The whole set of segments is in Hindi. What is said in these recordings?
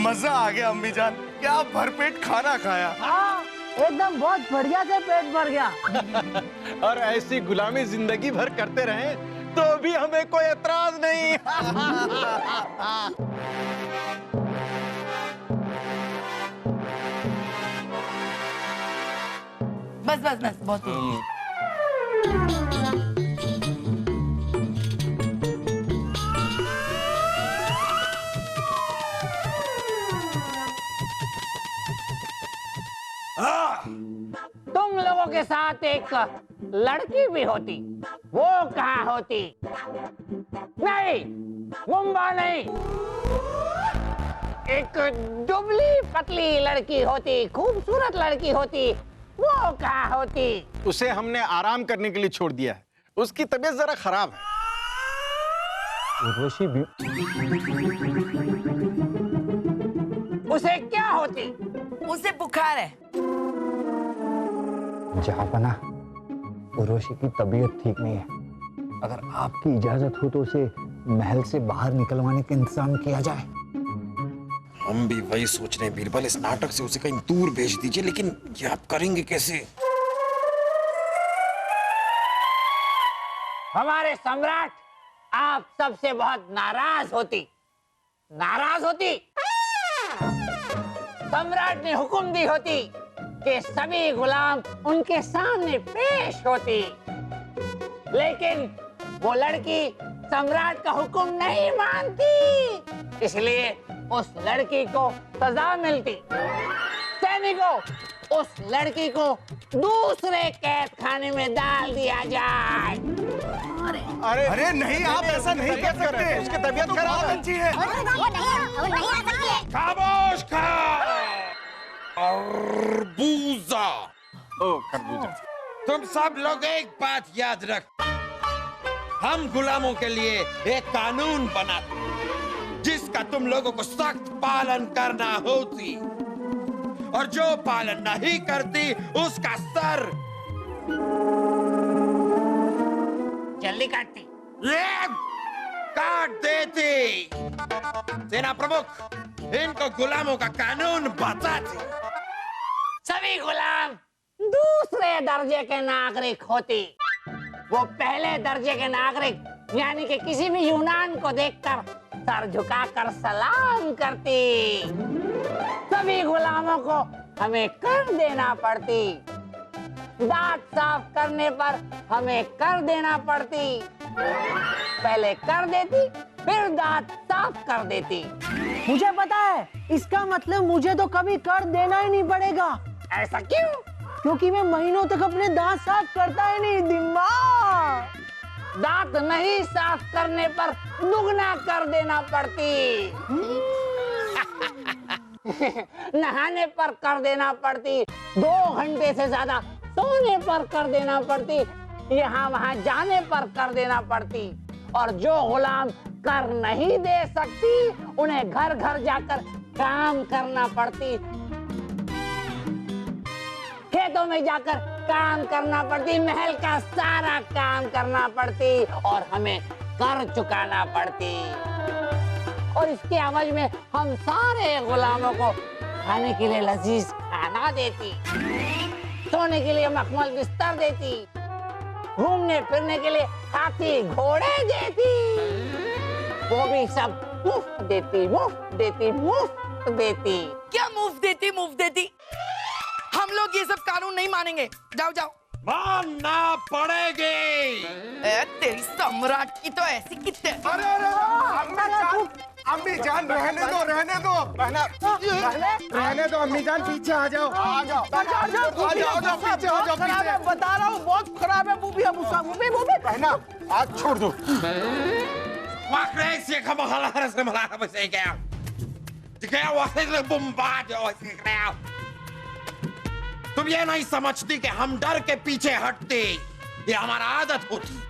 मजा आ गया अम्मी जान, क्या भरपेट खाना खाया। हाँ, एकदम बहुत बढ़िया से पेट भर गया। और ऐसी गुलामी जिंदगी भर करते रहे तो भी हमें कोई एतराज नहीं। बस बस बस बहुत हुआ। तुम लोगों के साथ एक लड़की भी होती, वो कहाँ होती? नहीं, मुंबा नहीं, एक दुबली पतली लड़की होती, खूबसूरत लड़की होती, वो कहाँ होती? उसे हमने आराम करने के लिए छोड़ दिया है, उसकी तबीयत जरा खराब है। उर्वशी भी उसे क्या होती? उसे बुखार है। जहाँपना, उर्वशी की तबीयत ठीक नहीं है। अगर आपकी इजाजत हो तो उसे महल से बाहर निकलवाने का इंतजाम किया जाए। हम भी वही सोच रहे हैं बीरबल, इस नाटक से उसे कहीं दूर भेज दीजिए, लेकिन ये आप करेंगे कैसे? हमारे सम्राट आप सबसे बहुत नाराज होती। नाराज होती। सम्राट ने हुक्म दी होती कि सभी गुलाम उनके सामने पेश होती, लेकिन वो लड़की सम्राट का हुक्म नहीं मानती, इसलिए उस लड़की को सजा मिलती। सैनिकों, उस लड़की को दूसरे कैद खाने में डाल दिया जाए। अरे अरे नहीं, आप ऐसा नहीं कर सकते, उसकी तबीयत खराब है। अच्छी है। खामोश खा। खरबूजा। ओ खरबूजा। तुम सब लोग एक बात याद रख, हम गुलामों के लिए एक कानून बनाते जिसका तुम लोगों को सख्त पालन करना होती, और जो पालन नहीं करती उसका सर जल्दी काटती। काट देती। सेना प्रमुख, इनको गुलामों का कानून बताते। सभी गुलाम दूसरे दर्जे के नागरिक होती। वो पहले दर्जे के नागरिक यानी कि किसी भी यूनान को देखकर सर झुकाकर सलाम करती। सभी गुलामों को हमें कर देना पड़ती। दांत साफ करने पर हमें कर देना पड़ती। पहले कर देती, फिर दांत साफ कर देती। मुझे पता है, इसका मतलब मुझे तो कभी कर देना ही नहीं पड़ेगा। ऐसा क्यों? क्योंकि मैं महीनों तक अपने दांत साफ करता ही नहीं। दिमाग दांत नहीं साफ करने पर दुगना कर देना पड़ती। नहाने पर कर देना पड़ती। 2 घंटे से ज्यादा सोने पर कर देना पड़ती। यहाँ वहाँ जाने पर कर देना पड़ती। और जो गुलाम कर नहीं दे सकती, उन्हें घर घर जाकर काम करना पड़ती। खेतों में जाकर काम करना पड़ती, महल का सारा काम करना पड़ती, और हमें कर चुकाना पड़ती। और इसके एवज में हम सारे गुलामों को खाने के लिए लजीज खाना देती, सोने के लिए मखमल बिस्तर देती, घूमने फिरने के लिए हाथी घोड़े देती। वो भी सब मुफ्त देती, मुफ्त देती, मुफ्त देती। क्या मुफ्त देती, मुफ्त देती? हम लोग ये सब कानून नहीं मानेंगे। जाओ जाओ। मानना पड़ेगी। तेरी सम्राट की तो ऐसी कितने। अरे अम्मी जान रहने दो, रहने दो। रहने दो अम्मी जान, पीछे आ जाओ। आ जाओ पीछे आ जाओ, पीछे। बता रहा हूँ, बहुत खराब है। बूबी बहना, हाथ छोड़ दो। तुम ये नहीं समझती कि हम डर के पीछे हटते, ये हमारा आदत होती।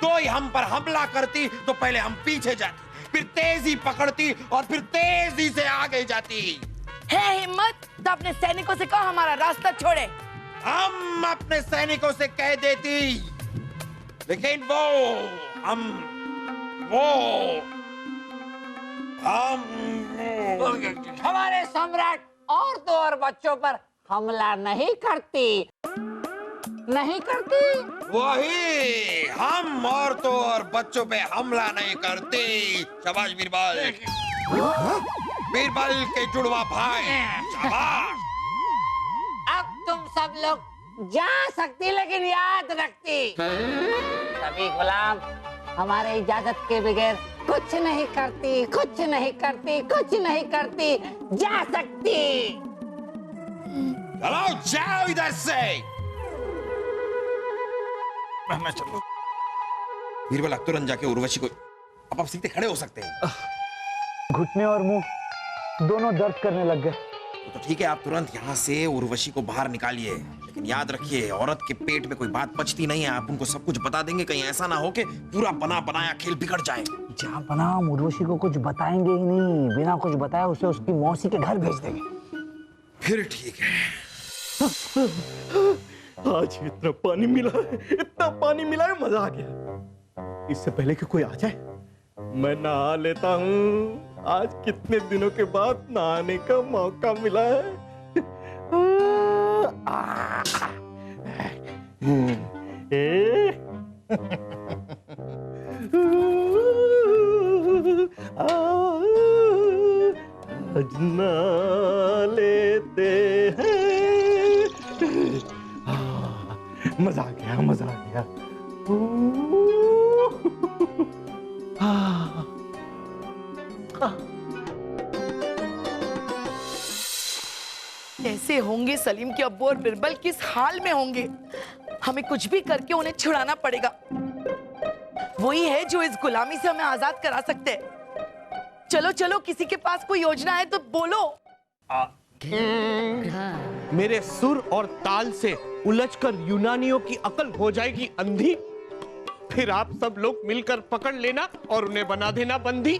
कोई हम पर हमला करती तो पहले हम पीछे जाते, फिर तेजी पकड़ती और फिर तेजी से आगे जाती। है हिम्मत तो अपने सैनिकों से कहो हमारा रास्ता छोड़े। हम अपने सैनिकों से कह देती, लेकिन हम हमारे सम्राट औरतों और बच्चों पर हमला नहीं करती, नहीं करती। वही, हम औरतों और बच्चों पे हमला नहीं करती। शाबाश बीरबल, बीरबल के जुड़वा भाई, शाबाश। अब तुम सब लोग जा सकती, लेकिन याद रखती, सभी गुलाम हमारे इजाजत के बगैर कुछ नहीं करती, कुछ नहीं करती, कुछ नहीं करती। जा सकती। चलो जाओ इधर से। मैं चलूं? बीरबल, अब तुरंत जाके उर्वशी को आप सीधे खड़े हो सकते हैं। घुटने और मुंह दोनों दर्द करने लग गए। तो ठीक है, आप तुरंत यहाँ से उर्वशी को बाहर निकालिए, लेकिन याद रखिए औरत के पेट में कोई बात पचती नहीं है। आप उनको सब कुछ बता देंगे, कहीं ऐसा ना हो कि पूरा बना बनाया खेल बिगड़ जाए। जहाँ बना हम उर्वशी को कुछ बताएंगे ही नहीं, बिना कुछ बताए उसे उसकी मौसी के घर भेज देंगे। फिर ठीक है। आज इतना पानी मिला है, इतना पानी मिला है, मजा आ गया। इससे पहले कि कोई आ जाए, मैं नहा लेता हूँ। आज कितने दिनों के बाद नहाने का मौका मिला है। आज नहा लेते हैं। मजा आ गया, मजा आ गया। कैसे होंगे सलीम के अब्बू और बिरबल, किस हाल में होंगे? हमें कुछ भी करके उन्हें छुड़ाना पड़ेगा। वही है जो इस गुलामी से हमें आजाद करा सकते हैं। चलो चलो, किसी के पास कोई योजना है तो बोलो। मेरे सुर और ताल से उलझकर यूनानियों की अकल हो जाएगी अंधी। फिर आप सब लोग मिलकर पकड़ लेना और उन्हें बना देना बंदी।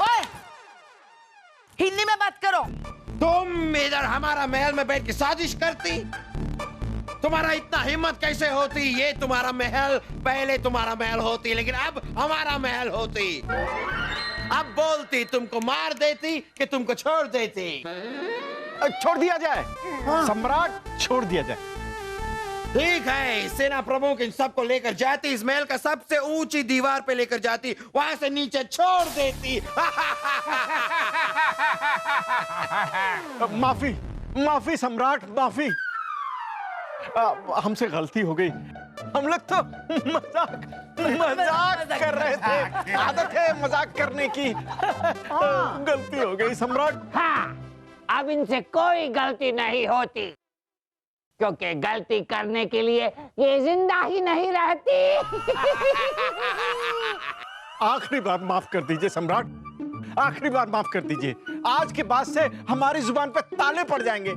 ओए, हिंदी में बात करो। तुम इधर हमारा महल में बैठ के साजिश करती। तुम्हारा इतना हिम्मत कैसे होती? ये तुम्हारा महल, पहले तुम्हारा महल होती, लेकिन अब हमारा महल होती। अब बोलती तुमको मार देती कि तुमको छोड़ देती। छोड़ दिया जाए सम्राट, छोड़ दिया जाए। ठीक है, सेना प्रमुख इन सबको लेकर जाती, इस महल का सबसे ऊंची दीवार पे लेकर जाती, वहां से नीचे छोड़ देती। माफी, माफी सम्राट, माफी। हमसे गलती हो गई। हम लोग तो मजाक कर रहे थे। आदत है मजाक करने की। गलती हो गई सम्राट। हाँ, अब इनसे कोई गलती नहीं होती, क्योंकि गलती करने के लिए ये जिंदा ही नहीं रहती। आखिरी बार माफ कर दीजिए सम्राट, आखिरी बार माफ कर दीजिए। आज के बाद से हमारी जुबान पे ताले पड़ जाएंगे।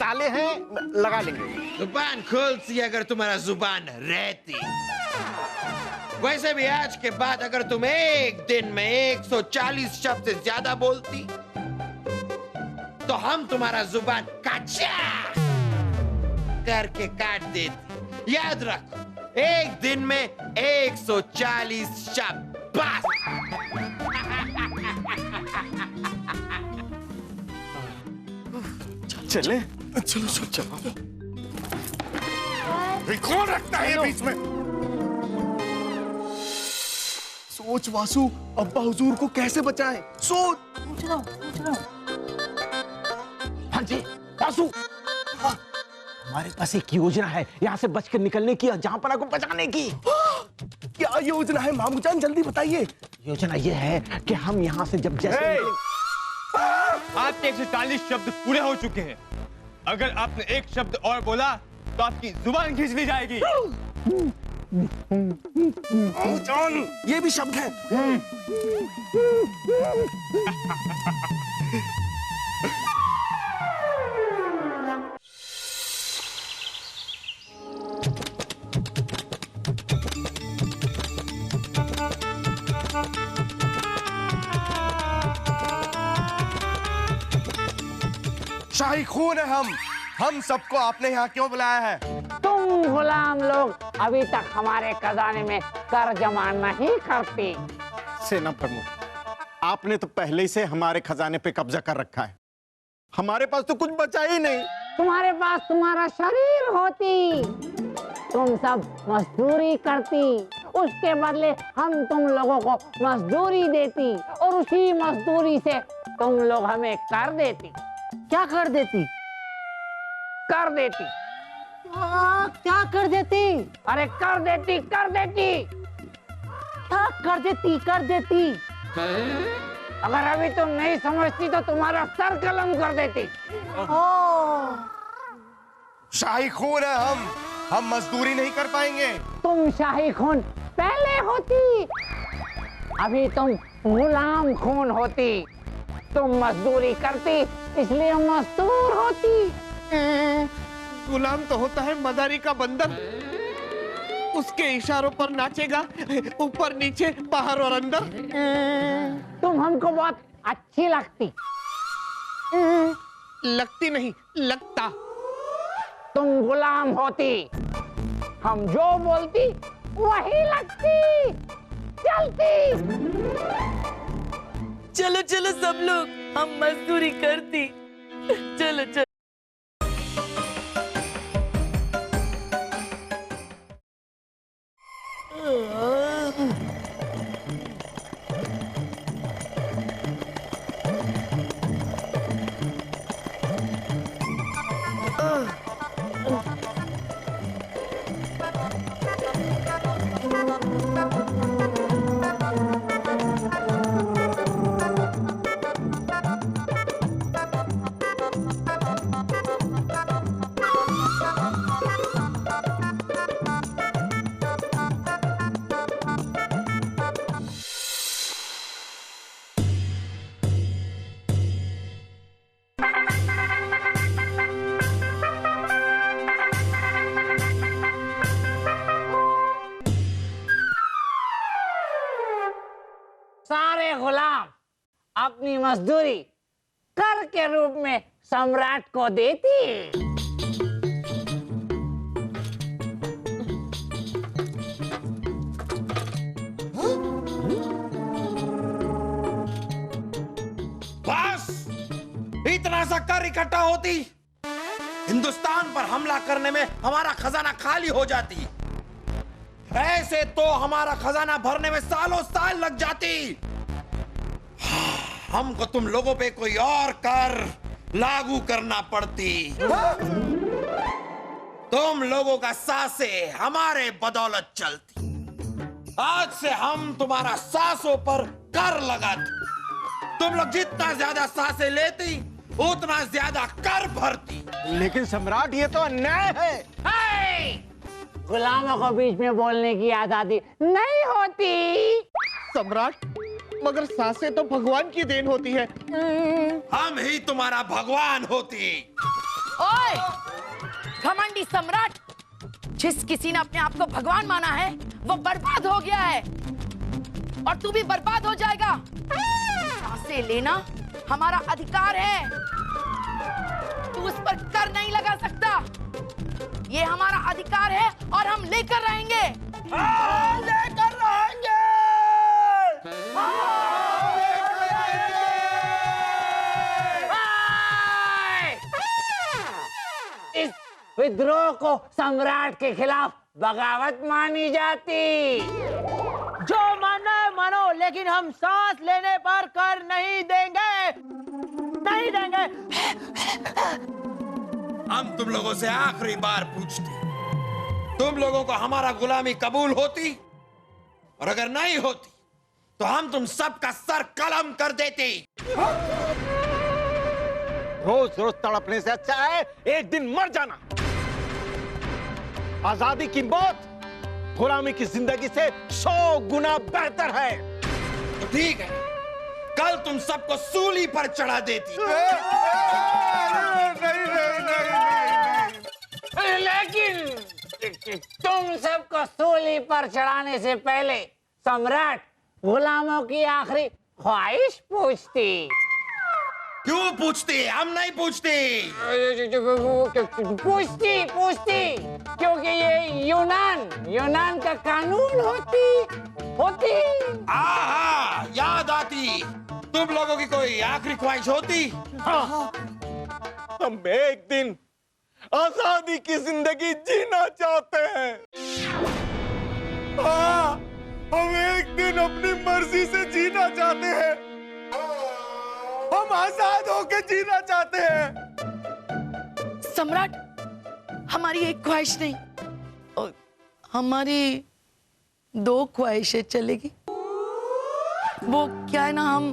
ताले हैं, लगा लेंगे। जुबान खोलती अगर तुम्हारा जुबान रहती। वैसे भी आज के बाद अगर तुम एक दिन में 140 शब्द से ज्यादा बोलती तो हम तुम्हारा जुबान काचा करके काट देती। याद रखो, एक दिन में 140 शब्द बस। चले, चलो चलो चलो। कौन रखता है बीच में? सोच वासु, अब्बा हुजूर को कैसे बचाए? सोच। हाँ जी वासु, हाँ, हमारे पास एक योजना है यहाँ से बचकर निकलने की और जहाँपना को बचाने की। क्या योजना है मामूजान, जल्दी बताइए। योजना ये है कि हम यहाँ से जब जैसे आपके 140 शब्द पूरे हो चुके हैं। अगर आपने एक शब्द और बोला तो आपकी जुबान खींच ली जाएगी। जान, ये भी शब्द है। शाही खून है हम सबको आपने यहाँ क्यों बुलाया है? तुम गुलाम लोग अभी तक हमारे खजाने में कर जमा नहीं करती। सेना प्रमुख, आपने तो पहले ही से हमारे खजाने पे कब्जा कर रखा है। हमारे पास तो कुछ बचा ही नहीं। तुम्हारे पास तुम्हारा शरीर होती, तुम सब मजदूरी करती, उसके बदले हम तुम लोगों को मजदूरी देती और उसी मजदूरी से तुम लोग हमें कर देती। क्या कर देती? कर देती। क्या कर देती? अरे कर देती, कर देती। क्या कर देती? कर देती। अगर अभी तुम नहीं समझती तो तुम्हारा सर कलम कर देती। शाही खून है हम मजदूरी नहीं कर पाएंगे। तुम शाही खून पहले होती, अभी तुम गुलाम खून होती। तुम मजदूरी करती इसलिए मजदूर होती। गुलाम तो होता है मदारी का बंदर, उसके इशारों पर नाचेगा, ऊपर नीचे बाहर और अंदर। तुम हमको बहुत अच्छी लगती। लगती नहीं, लगता। तुम गुलाम होती, हम जो बोलती वही लगती, चलती। चलो चलो सब लोग, हम मजदूरी करती। चलो चलो। सारे गुलाम अपनी मजदूरी कर के रूप में सम्राट को देती। बस इतना सा कर इकट्ठा होती, हिंदुस्तान पर हमला करने में हमारा खजाना खाली हो जाती। ऐसे तो हमारा खजाना भरने में सालों साल लग जाती। हमको तुम लोगों पे कोई और कर लागू करना पड़ती। तुम लोगों का सांसें हमारे बदौलत चलती। आज से हम तुम्हारा सांसों पर कर लगाते। तुम लोग जितना ज्यादा सांसें लेती उतना ज्यादा कर भरती। लेकिन सम्राट, ये तो अन्याय है। गुलामों को बीच में बोलने की आजादी नहीं होती। सम्राट, मगर सांसें तो भगवान की देन होती है। हम ही तुम्हारा भगवान होती। ओए घमंडी सम्राट, जिस किसी ने अपने आप को भगवान माना है वो बर्बाद हो गया है, और तू भी बर्बाद हो जाएगा। सांसें लेना हमारा अधिकार है, तू उस पर कर नहीं लगा सकता। ये हमारा अधिकार है और हम लेकर रहेंगे। लेकर रहेंगे। इस विद्रोह को सम्राट के खिलाफ बगावत मानी जाती। जो मानना है मानो, लेकिन हम सांस लेने पर कर नहीं देंगे, नहीं देंगे। हम तुम लोगों से आखिरी बार पूछते, तुम लोगों को हमारा गुलामी कबूल होती? और अगर नहीं होती तो हम तुम सबका सर कलम कर देते। रोज रोज तड़पने से अच्छा है एक दिन मर जाना। आजादी की मौत गुलामी की जिंदगी से 100 गुना बेहतर है। तो ठीक है, कल तुम सबको सूली पर चढ़ा देती। लेकिन तुम सबको सूली पर चढ़ाने से पहले सम्राट गुलामों की आखिरी ख्वाहिश पूछती। क्यों पूछती? हम नहीं पूछती। पूछती क्योंकि ये यूनान का कानून होती। आहा, याद आती। तुम लोगों की कोई आखिरी ख्वाहिश होती? हाँ, हम एक दिन आजादी की जिंदगी जीना चाहते हैं। हाँ, हम एक दिन अपनी मर्जी से जीना चाहते हैं। हम आजाद होकर जीना चाहते हैं। सम्राट, हमारी एक ख्वाहिश नहीं, हमारी 2 ख्वाहिशें चलेगी। वो क्या है ना, हम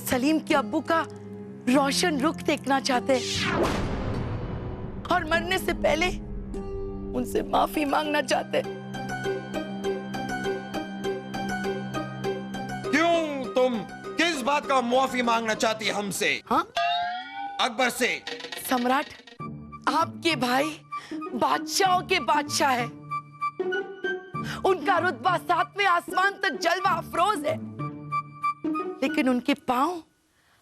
सलीम के अब्बू का रोशन रुख देखना चाहते हैं और मरने से पहले उनसे माफी मांगना चाहते हैं। क्यों, तुम किस बात का माफी मांगना चाहती है हमसे? हाँ? अकबर से। सम्राट, आपके भाई बादशाहों के बादशाह है। उनका रुतबा 7वें आसमान तक जलवा अफरोज है, लेकिन उनके पांव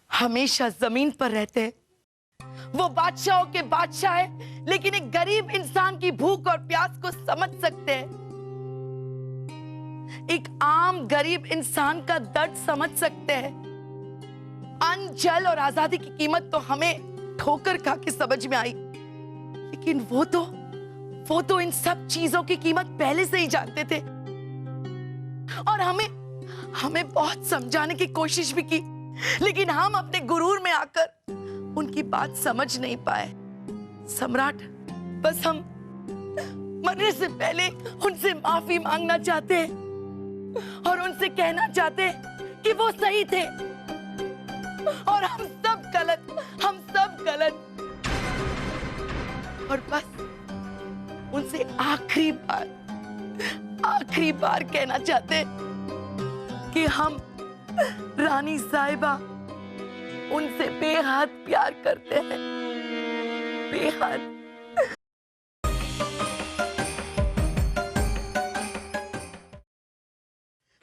हमेशा जमीन पर रहते हैं। वो बादशाहों के बादशाह है, लेकिन एक गरीब इंसान की भूख और प्यास को समझ सकते हैं। एक आम गरीब इंसान का दर्द समझ सकते हैं। अन्न, जल और आजादी की कीमत तो हमें ठोकर खा के समझ में आई, लेकिन वो तो इन सब चीजों की कीमत पहले से ही जानते थे और हमें बहुत समझाने की कोशिश भी की, लेकिन हम अपने गुरूर में आकर उनकी बात समझ नहीं पाए। सम्राट, बस हम मरने से पहले उनसे माफी मांगना चाहते हैं और उनसे कहना चाहते हैं कि वो सही थे और हम सब गलत। और बस उनसे आखिरी बार कहना चाहते हैं कि हम रानी साहिबा उनसे बेहद प्यार करते हैं, बेहद।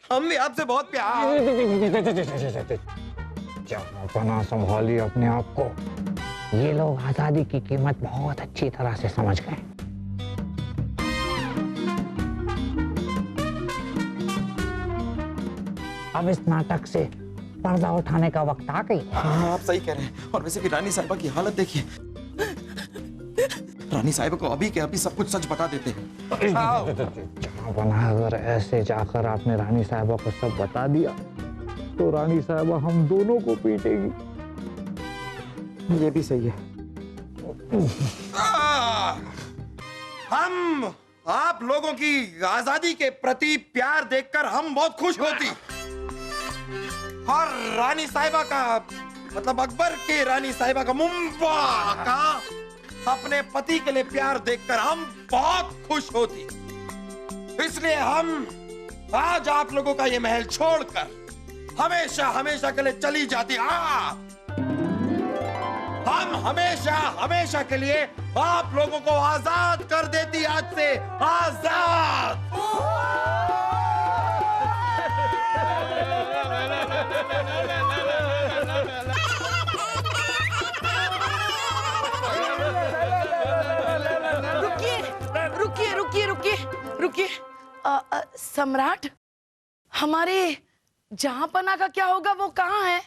हम भी आपसे बहुत प्यार। अपना संभालिए अपने आप को। ये लोग आजादी की कीमत बहुत अच्छी तरह से समझ गए। अब इस नाटक से पर्दा उठाने का वक्त आ गई। हाँ, आप सही कह रहे हैं। और वैसे भी रानी साहिबा की हालत देखिए। रानी साहिबा को अभी के अभी सब कुछ सच बता देते हैं। अगर ऐसे जाकर आपने रानी साहिबा को सब बता दिया तो रानी साहिबा हम दोनों को पीटेगी। ये भी सही है। हम आप लोगों की आजादी के प्रति प्यार देखकर हम बहुत खुश होती, और रानी साहिबा का मतलब अकबर के रानी साहिबा का मुंबा का अपने पति के लिए प्यार देखकर हम बहुत खुश होती। इसलिए हम आज आप लोगों का ये महल छोड़कर हमेशा के लिए चली जाती। हम हमेशा के लिए आप लोगों को आजाद कर देती। आज से आजाद। रुकिए। सम्राट, हमारे जहांपना का क्या होगा? वो कहाँ है?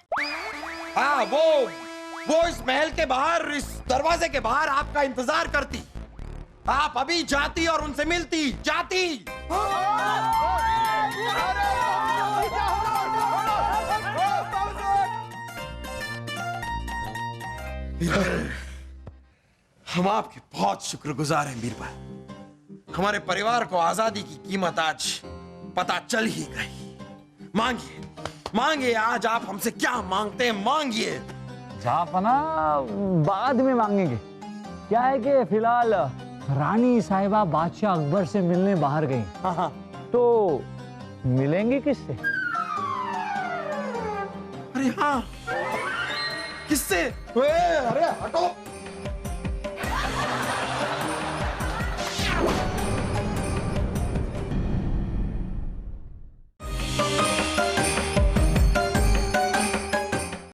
हाँ, वो इस महल के बाहर, इस दरवाजे के बाहर आपका इंतजार करती। आप अभी जाती और उनसे मिलती। जाती। हम आपके बहुत शुक्रगुजार हैं बीरबल। हमारे परिवार को आजादी की कीमत आज पता चल ही गई। मांगिए आज आप हमसे क्या मांगते हैं, मांगिए। जहांपना बाद में मांगेंगे। क्या है कि फिलहाल रानी साहिबा बादशाह अकबर से मिलने बाहर गई। हाँ। तो मिलेंगे किससे? अरे हाँ, किससे? अरे हटो।